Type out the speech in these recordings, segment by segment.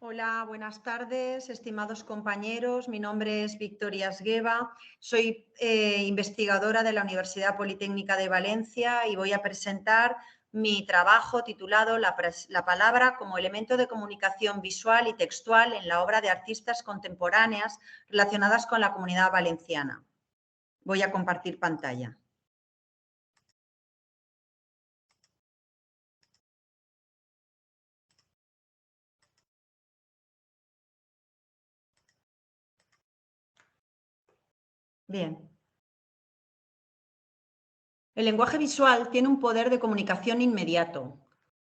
Hola, buenas tardes, estimados compañeros. Mi nombre es Victoria Esgueva, soy investigadora de la Universidad Politécnica de Valencia y voy a presentar mi trabajo titulado La palabra como elemento de comunicación visual y textual en la obra de artistas contemporáneas relacionadas con la Comunidad Valenciana. Voy a compartir pantalla. Bien. El lenguaje visual tiene un poder de comunicación inmediato.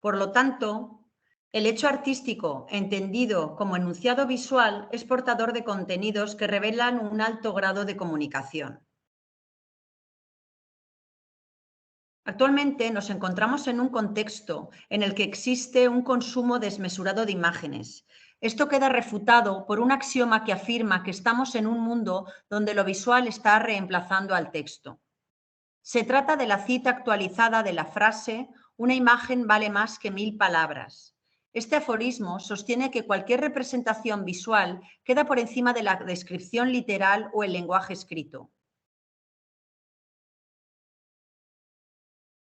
Por lo tanto, el hecho artístico, entendido como enunciado visual, es portador de contenidos que revelan un alto grado de comunicación. Actualmente nos encontramos en un contexto en el que existe un consumo desmesurado de imágenes. Esto queda refutado por un axioma que afirma que estamos en un mundo donde lo visual está reemplazando al texto. Se trata de la cita actualizada de la frase «una imagen vale más que 1000 palabras». Este aforismo sostiene que cualquier representación visual queda por encima de la descripción literal o el lenguaje escrito.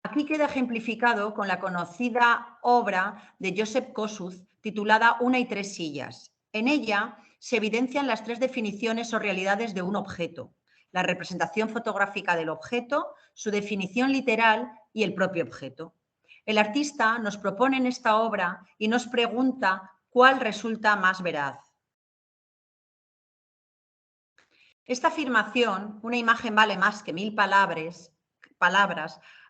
Aquí queda ejemplificado con la conocida obra de Joseph Kosuth titulada Una y tres sillas. En ella se evidencian las tres definiciones o realidades de un objeto: la representación fotográfica del objeto, su definición literal y el propio objeto. El artista nos propone en esta obra y nos pregunta cuál resulta más veraz. Esta afirmación, una imagen vale más que 1000 palabras,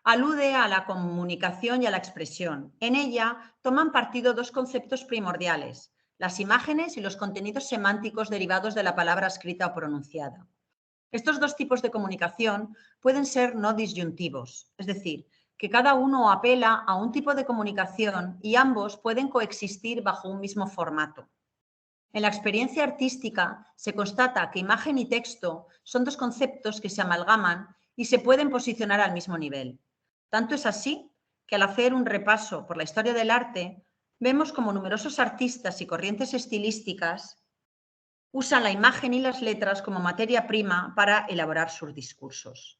alude a la comunicación y a la expresión. En ella toman partido dos conceptos primordiales: las imágenes y los contenidos semánticos derivados de la palabra escrita o pronunciada. Estos dos tipos de comunicación pueden ser no disyuntivos, es decir, que cada uno apela a un tipo de comunicación y ambos pueden coexistir bajo un mismo formato. En la experiencia artística se constata que imagen y texto son dos conceptos que se amalgaman y se pueden posicionar al mismo nivel. Tanto es así que al hacer un repaso por la historia del arte, vemos como numerosos artistas y corrientes estilísticas usan la imagen y las letras como materia prima para elaborar sus discursos.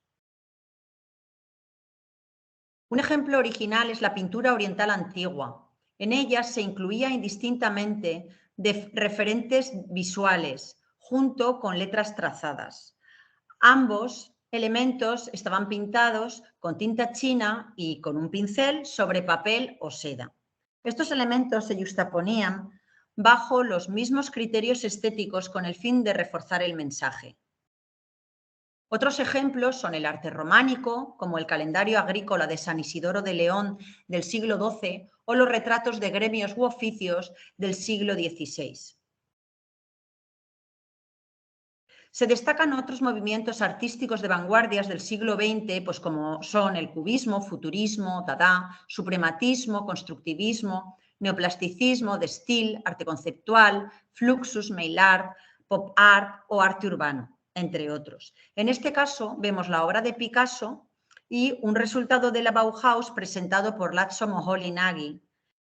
Un ejemplo original es la pintura oriental antigua. En ella se incluía indistintamente de referentes visuales junto con letras trazadas. Ambos elementos estaban pintados con tinta china y con un pincel sobre papel o seda. Estos elementos se yuxtaponían bajo los mismos criterios estéticos con el fin de reforzar el mensaje. Otros ejemplos son el arte románico, como el calendario agrícola de San Isidoro de León del siglo XII o los retratos de gremios u oficios del siglo XVI. Se destacan otros movimientos artísticos de vanguardias del siglo XX, pues como son el cubismo, futurismo, dada, suprematismo, constructivismo, neoplasticismo, de Stil, arte conceptual, fluxus, mail art, pop art o arte urbano, entre otros. En este caso vemos la obra de Picasso y un resultado de la Bauhaus presentado por László Moholy-Nagy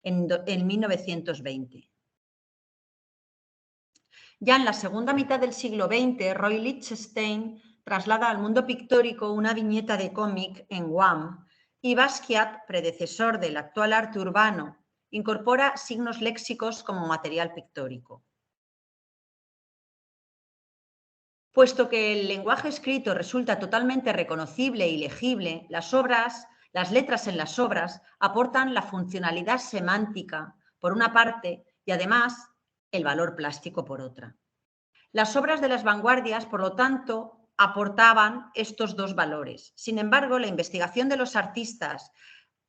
en 1920. Ya en la segunda mitad del siglo XX, Roy Lichtenstein traslada al mundo pictórico una viñeta de cómic en Guam y Basquiat, predecesor del actual arte urbano, incorpora signos léxicos como material pictórico. Puesto que el lenguaje escrito resulta totalmente reconocible y legible, las letras en las obras aportan la funcionalidad semántica por una parte y además el valor plástico por otra. Las obras de las vanguardias, por lo tanto, aportaban estos dos valores. Sin embargo, la investigación de los artistas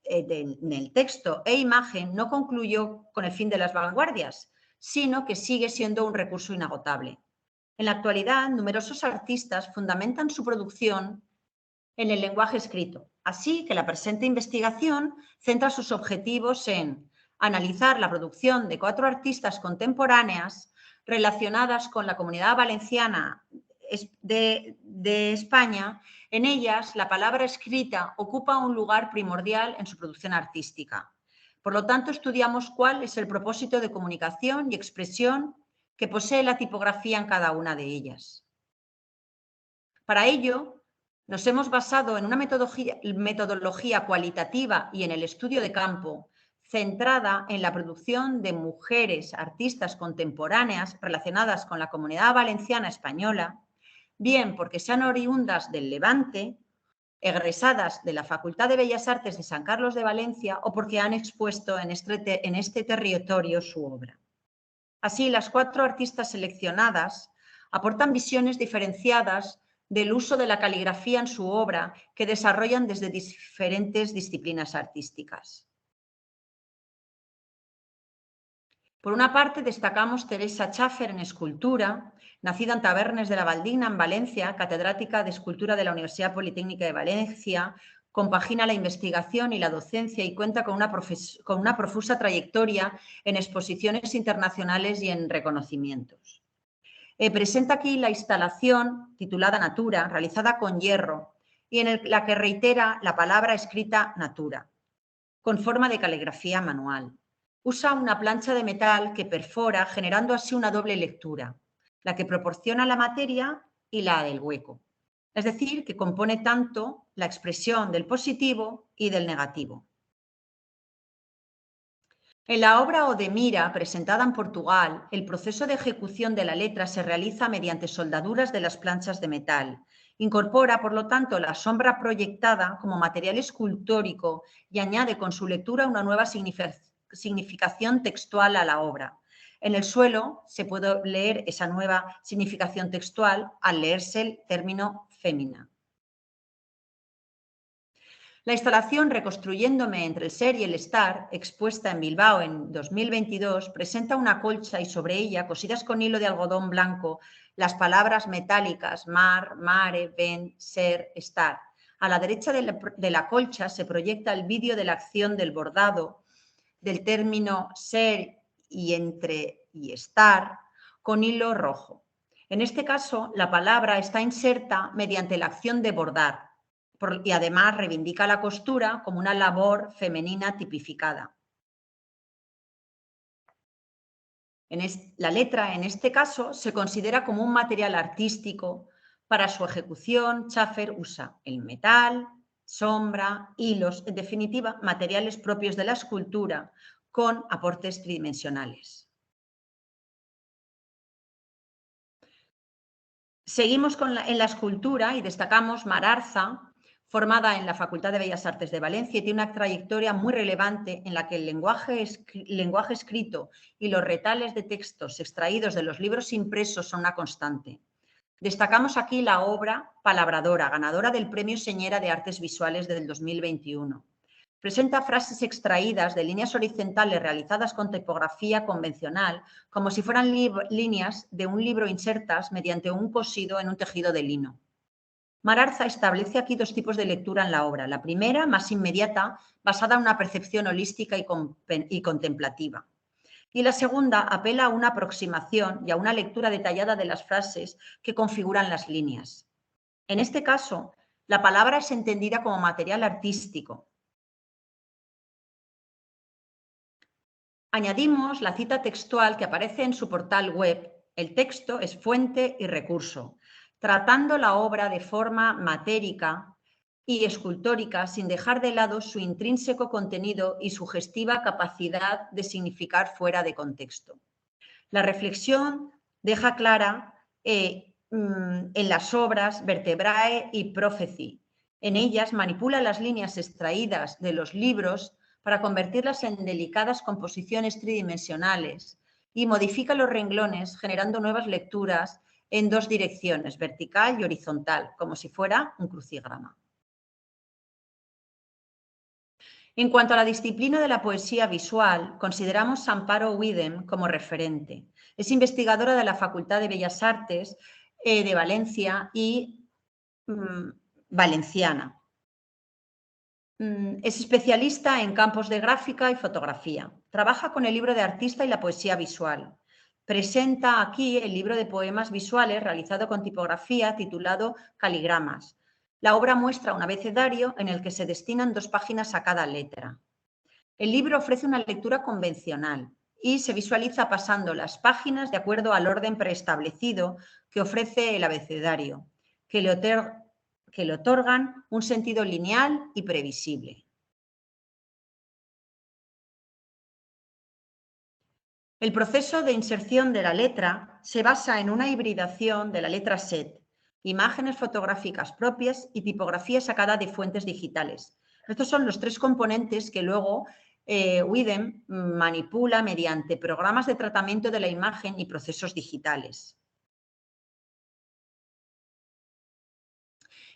en el texto e imagen no concluyó con el fin de las vanguardias, sino que sigue siendo un recurso inagotable. En la actualidad, numerosos artistas fundamentan su producción en el lenguaje escrito, así que la presente investigación centra sus objetivos en analizar la producción de 4 artistas contemporáneas relacionadas con la Comunidad Valenciana de España. En ellas, la palabra escrita ocupa un lugar primordial en su producción artística. Por lo tanto, estudiamos cuál es el propósito de comunicación y expresión que posee la tipografía en cada una de ellas. Para ello, nos hemos basado en una metodología cualitativa y en el estudio de campo centrada en la producción de mujeres artistas contemporáneas relacionadas con la comunidad valenciana española, bien porque sean oriundas del Levante, egresadas de la Facultad de Bellas Artes de San Carlos de Valencia o porque han expuesto en este territorio su obra. Así, las 4 artistas seleccionadas aportan visiones diferenciadas del uso de la caligrafía en su obra que desarrollan desde diferentes disciplinas artísticas. Por una parte, destacamos Teresa Schaffer en escultura, nacida en Tabernes de la Valdina, en Valencia, catedrática de escultura de la Universidad Politécnica de Valencia, compagina la investigación y la docencia y cuenta con una profusa trayectoria en exposiciones internacionales y en reconocimientos. Presenta aquí la instalación titulada Natura, realizada con hierro y en la que reitera la palabra escrita Natura, con forma de caligrafía manual. Usa una plancha de metal que perfora, generando así una doble lectura, la que proporciona la materia y la del hueco. Es decir, que compone tanto la expresión del positivo y del negativo. En la obra Odemira, presentada en Portugal, el proceso de ejecución de la letra se realiza mediante soldaduras de las planchas de metal. Incorpora, por lo tanto, la sombra proyectada como material escultórico y añade con su lectura una nueva significación textual a la obra. En el suelo se puede leer esa nueva significación textual al leerse el término fémina. La instalación Reconstruyéndome entre el ser y el estar, expuesta en Bilbao en 2022, presenta una colcha y sobre ella, cosidas con hilo de algodón blanco, las palabras metálicas mar, mare, ven, ser, estar. A la derecha de la colcha se proyecta el vídeo de la acción del bordado del término ser y entre y estar con hilo rojo. En este caso, la palabra está inserta mediante la acción de bordar, y además reivindica la costura como una labor femenina tipificada. La letra, en este caso, se considera como un material artístico. Para su ejecución, Schaffer usa el metal, sombra, hilos, en definitiva, materiales propios de la escultura con aportes tridimensionales. Seguimos en la escultura y destacamos Mararza, formada en la Facultad de Bellas Artes de Valencia, y tiene una trayectoria muy relevante en la que el lenguaje escrito y los retales de textos extraídos de los libros impresos son una constante. Destacamos aquí la obra Palabradora, ganadora del Premio Señera de Artes Visuales del 2021. Presenta frases extraídas de líneas horizontales realizadas con tipografía convencional, como si fueran líneas de un libro insertas mediante un cosido en un tejido de lino. Mararza establece aquí 2 tipos de lectura en la obra. La primera, más inmediata, basada en una percepción holística y contemplativa. Y la segunda apela a una aproximación y a una lectura detallada de las frases que configuran las líneas. En este caso, la palabra es entendida como material artístico. Añadimos la cita textual que aparece en su portal web. El texto es fuente y recurso, tratando la obra de forma matérica y escultórica sin dejar de lado su intrínseco contenido y sugestiva capacidad de significar fuera de contexto. La reflexión deja clara en las obras Vertebrae y Prophecy. En ellas manipula las líneas extraídas de los libros para convertirlas en delicadas composiciones tridimensionales y modifica los renglones generando nuevas lecturas en 2 direcciones, vertical y horizontal, como si fuera un crucigrama. En cuanto a la disciplina de la poesía visual, consideramos a Amparo Widem como referente. Es investigadora de la Facultad de Bellas Artes de Valencia y valenciana. Es especialista en campos de gráfica y fotografía. Trabaja con el libro de artista y la poesía visual. Presenta aquí el libro de poemas visuales realizado con tipografía titulado Caligramas. La obra muestra un abecedario en el que se destinan 2 páginas a cada letra. El libro ofrece una lectura convencional y se visualiza pasando las páginas de acuerdo al orden preestablecido que ofrece el abecedario, que le otorgan un sentido lineal y previsible. El proceso de inserción de la letra se basa en una hibridación de la letra SET, imágenes fotográficas propias y tipografía sacada de fuentes digitales. Estos son los tres componentes que luego Widem manipula mediante programas de tratamiento de la imagen y procesos digitales.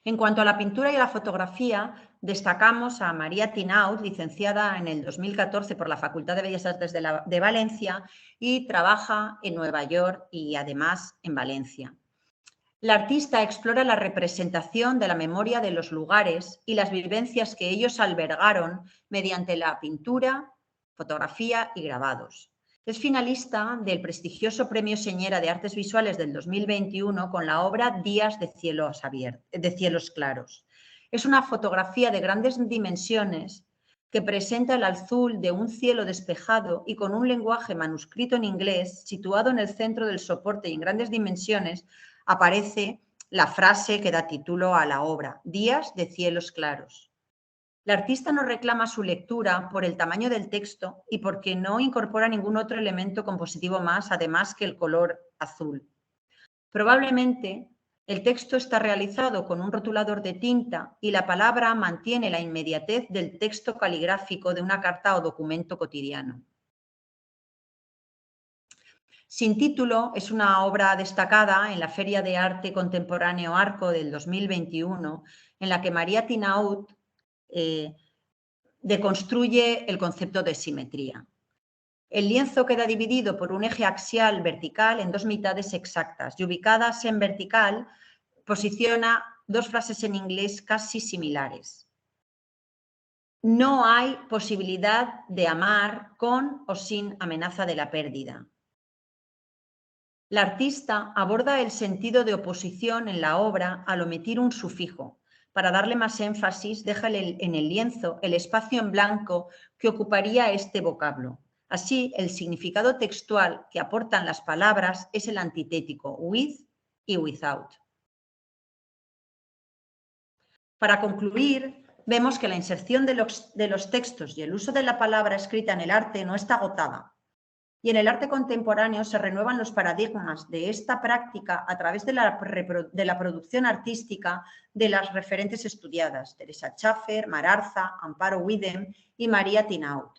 En cuanto a la pintura y a la fotografía, destacamos a María Tinaut, licenciada en el 2014 por la Facultad de Bellas Artes de Valencia y trabaja en Nueva York y además en Valencia. La artista explora la representación de la memoria de los lugares y las vivencias que ellos albergaron mediante la pintura, fotografía y grabados. Es finalista del prestigioso Premio Señera de Artes Visuales del 2021 con la obra Días de cielos claros. Es una fotografía de grandes dimensiones que presenta el azul de un cielo despejado y con un lenguaje manuscrito en inglés situado en el centro del soporte y en grandes dimensiones aparece la frase que da título a la obra, Días de cielos claros. La artista no reclama su lectura por el tamaño del texto y porque no incorpora ningún otro elemento compositivo más, además que el color azul. Probablemente el texto está realizado con un rotulador de tinta y la palabra mantiene la inmediatez del texto caligráfico de una carta o documento cotidiano. Sin título es una obra destacada en la Feria de Arte Contemporáneo Arco del 2021, en la que María Tinaut deconstruye el concepto de simetría. El lienzo queda dividido por un eje axial vertical en dos mitades exactas y ubicadas en vertical posiciona dos frases en inglés casi similares. No hay posibilidad de amar con o sin amenaza de la pérdida. La artista aborda el sentido de oposición en la obra al omitir un sufijo. Para darle más énfasis, deja en el lienzo el espacio en blanco que ocuparía este vocablo. Así, el significado textual que aportan las palabras es el antitético, with y without. Para concluir, vemos que la inserción de los textos y el uso de la palabra escrita en el arte no está agotada. Y en el arte contemporáneo se renuevan los paradigmas de esta práctica a través de la producción artística de las referentes estudiadas, Teresa Schaffer, Mararza, Amparo Widem y María Tinaut.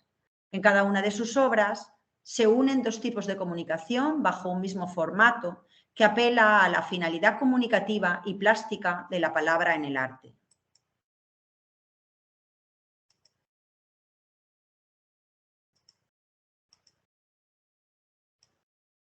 En cada una de sus obras se unen dos tipos de comunicación bajo un mismo formato que apela a la finalidad comunicativa y plástica de la palabra en el arte.